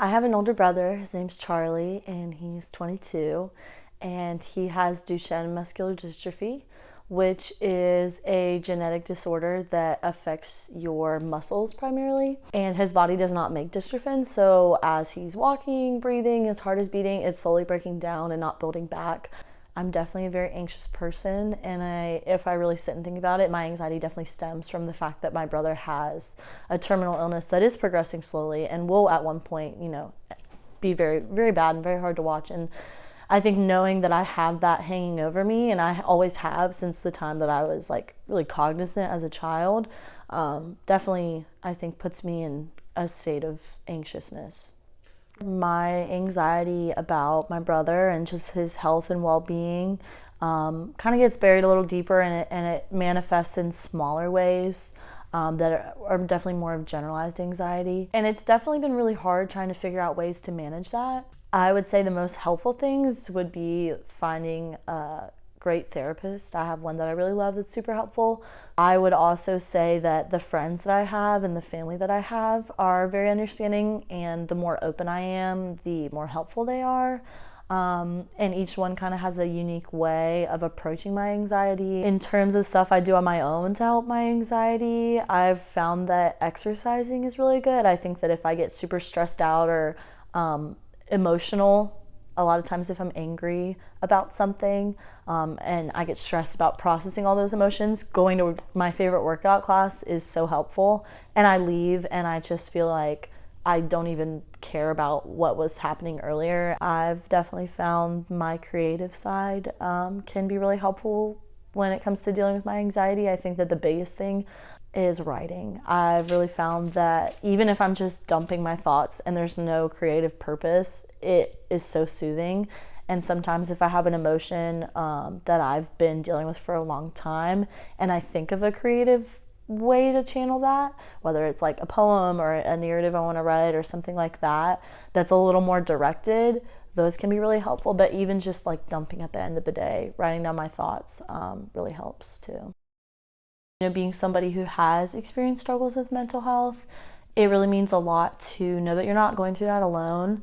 I have an older brother. His name's Charlie, and he's 22, and he has Duchenne muscular dystrophy, which is a genetic disorder that affects your muscles primarily. And his body does not make dystrophin, so as he's walking, breathing, his heart is beating, it's slowly breaking down and not building back. I'm definitely a very anxious person, and if I really sit and think about it, my anxiety definitely stems from the fact that my brother has a terminal illness that is progressing slowly and will at one point, be very, very bad and very hard to watch. And I think knowing that I have that hanging over me, and I always have since the time that I was like really cognizant as a child, definitely I think puts me in a state of anxiousness. My anxiety about my brother and just his health and well-being kind of gets buried a little deeper, and it manifests in smaller ways that are definitely more of generalized anxiety. And it's definitely been really hard trying to figure out ways to manage that. I would say the most helpful things would be finding a great therapist. I have one that I really love that's super helpful. I would also say that the friends that I have and the family that I have are very understanding, and the more open I am, the more helpful they are. And each one kind of has a unique way of approaching my anxiety. In terms of stuff I do on my own to help my anxiety, I've found that exercising is really good. I think that if I get super stressed out or emotional, a lot of times if I'm angry about something and I get stressed about processing all those emotions, going to my favorite workout class is so helpful. And I leave and I just feel like I don't even care about what was happening earlier. I've definitely found my creative side can be really helpful when it comes to dealing with my anxiety. I think that the biggest thing is writing. I've really found that even if I'm just dumping my thoughts and there's no creative purpose, it is so soothing. And sometimes if I have an emotion that I've been dealing with for a long time and I think of a creative way to channel that, whether it's like a poem or a narrative I want to write or something like that, that's a little more directed, those can be really helpful. But even just like dumping at the end of the day, writing down my thoughts really helps too. Being somebody who has experienced struggles with mental health, it really means a lot to know that you're not going through that alone.